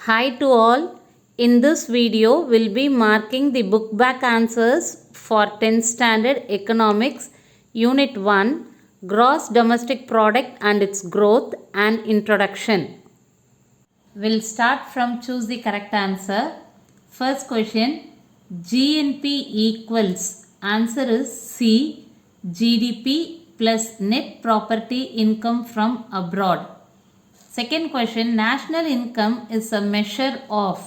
Hi to all. In this video, we'll be marking the book back answers for 10th Standard Economics, Unit 1, Gross Domestic Product and its Growth and Introduction. We'll start from choose the correct answer. First question, GNP equals, answer is C, GDP plus net property income from abroad. Second question, national income is a measure of,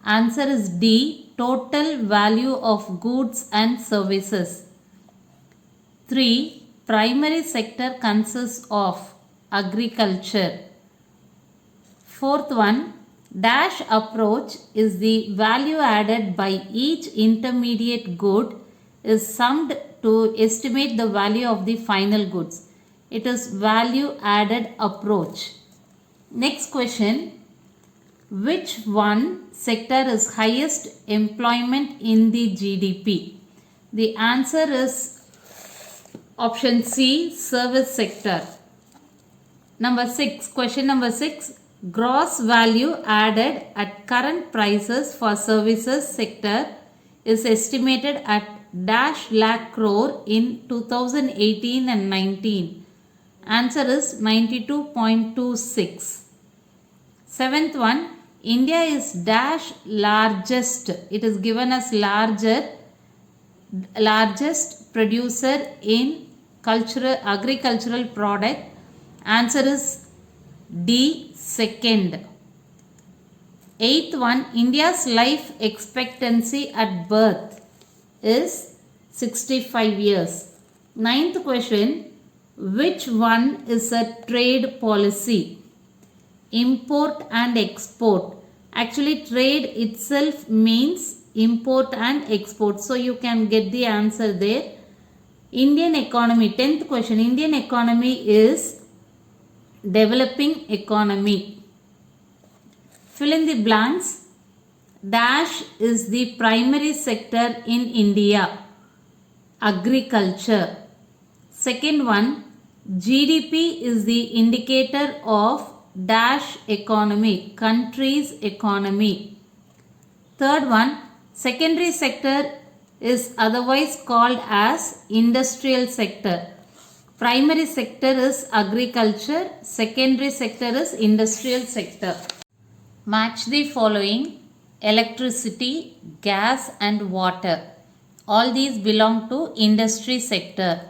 answer is D, total value of goods and services. 3. Primary sector consists of agriculture. Fourth one, dash approach is the value added by each intermediate good is summed to estimate the value of the final goods. It is value added approach. Next question, which one sector is highest employment in the GDP? The answer is option C, service sector. Question number 6, gross value added at current prices for services sector is estimated at dash lakh crore in 2018 and 19. Answer is 92.26. Seventh one, India is dash largest. It is given as largest producer in agricultural product. Answer is D, second. Eighth one, India's life expectancy at birth is 65 years. Ninth question, which one is a trade policy? Import and export. Actually, trade itself means import and export. So, you can get the answer there. Indian economy. 10th question. Indian economy is developing economy. Fill in the blanks. Dash is the primary sector in India. Agriculture. Second one, GDP is the indicator of dash economy, country's economy. Third one, secondary sector is otherwise called as industrial sector. Primary sector is agriculture, secondary sector is industrial sector. Match the following: electricity, gas and water. All these belong to industry sector.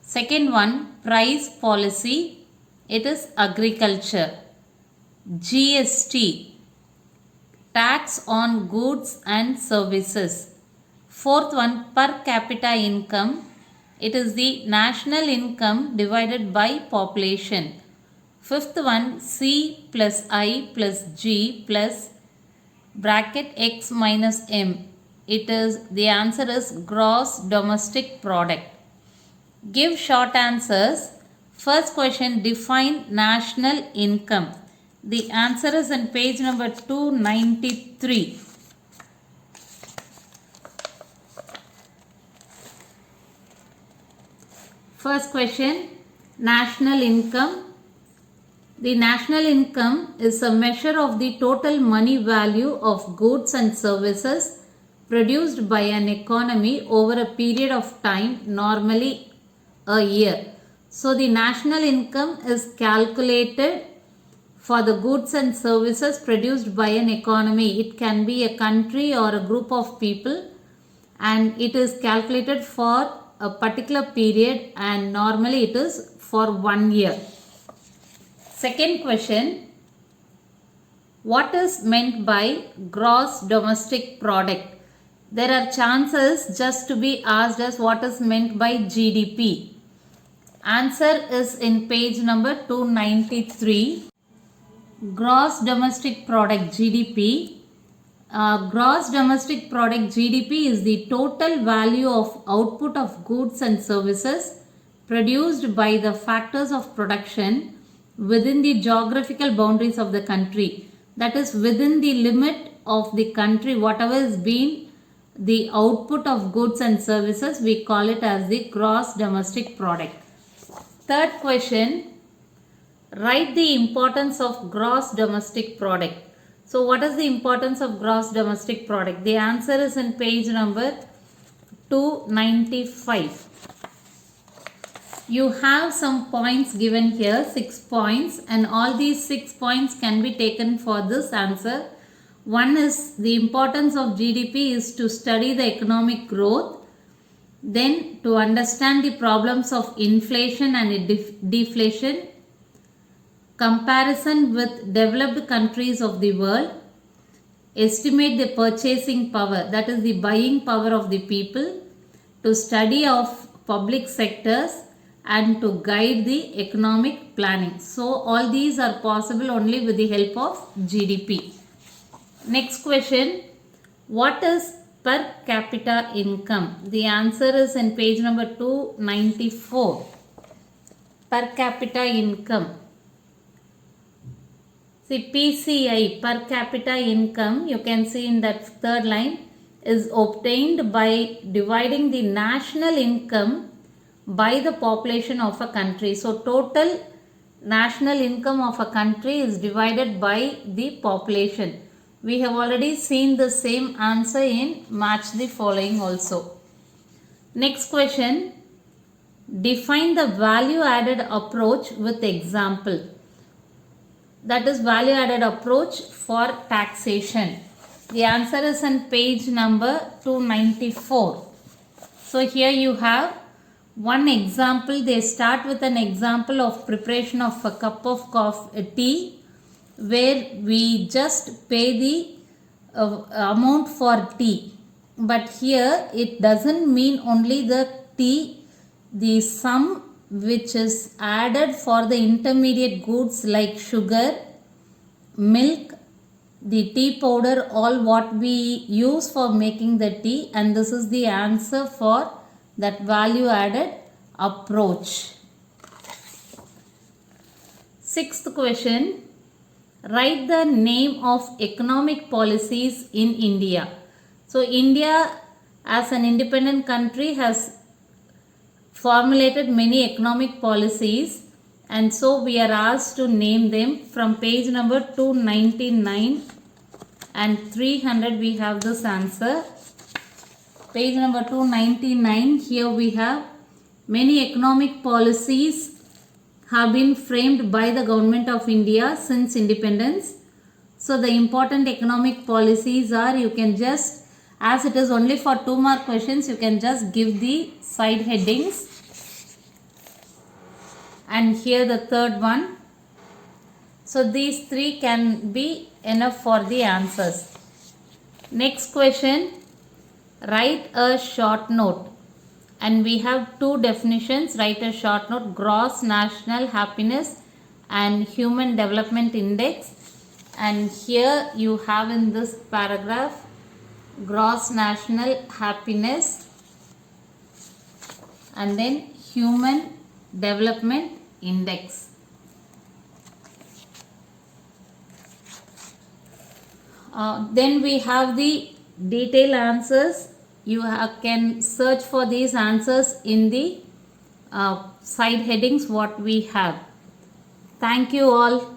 Second one, price policy, it is agriculture. GST, tax on goods and services. Fourth one, per capita income, it is the national income divided by population. Fifth one, C plus I plus G plus bracket X minus M. The answer is gross domestic product. Give short answers. First question, define national income. The answer is in page number 293. First question, national income. The national income is a measure of the total money value of goods and services produced by an economy over a period of time, normally a year. So, the national income is calculated for the goods and services produced by an economy. It can be a country or a group of people, and it is calculated for a particular period, and normally it is for 1 year. Second question, what is meant by gross domestic product? There are chances just to be asked as what is meant by GDP. Answer is in page number 293. Gross domestic product, GDP. Gross domestic product, GDP, is the total value of output of goods and services produced by the factors of production within the geographical boundaries of the country. That is, within the limit of the country, whatever has been the output of goods and services, we call it as the gross domestic product. Third question, write the importance of gross domestic product. So what is the importance of gross domestic product? The answer is in page number 295. You have some points given here, 6 points, and all these 6 points can be taken for this answer. One is the importance of GDP is to study the economic growth, then to understand the problems of inflation and deflation, comparison with developed countries of the world, estimate the purchasing power, that is the buying power of the people, to study of public sectors, and to guide the economic planning. So all these are possible only with the help of GDP. Next question, what is per capita income? The answer is in page number 294. Per capita income. See, PCI, per capita income, you can see in that third line, is obtained by dividing the national income by the population of a country. So total national income of a country is divided by the population. We have already seen the same answer in match the following also. Next question, define the value added approach with example. That is value added approach for taxation. The answer is on page number 294. So here you have one example. They start with an example of preparation of a cup of tea, where we just pay the amount for tea. But here it doesn't mean only the tea, the sum which is added for the intermediate goods like sugar, milk, the tea powder, all what we use for making the tea, and this is the answer for that value added approach. Sixth question, write the name of economic policies in India. So India as an independent country has formulated many economic policies, and so we are asked to name them. From page number 299 and 300 we have this answer. Page number 299, here we have many economic policies have been framed by the government of India since independence. So the important economic policies are, you can just, as it is only for 2 mark questions, you can just give the side headings. And here the third one. So these 3 can be enough for the answers. Next question, write a short note. And we have 2 definitions. Write a short note, gross national happiness and human development index. And here you have in this paragraph, gross national happiness and then human development index. Then we have the detailed answers. You can search for these answers in the side headings what we have. Thank you all.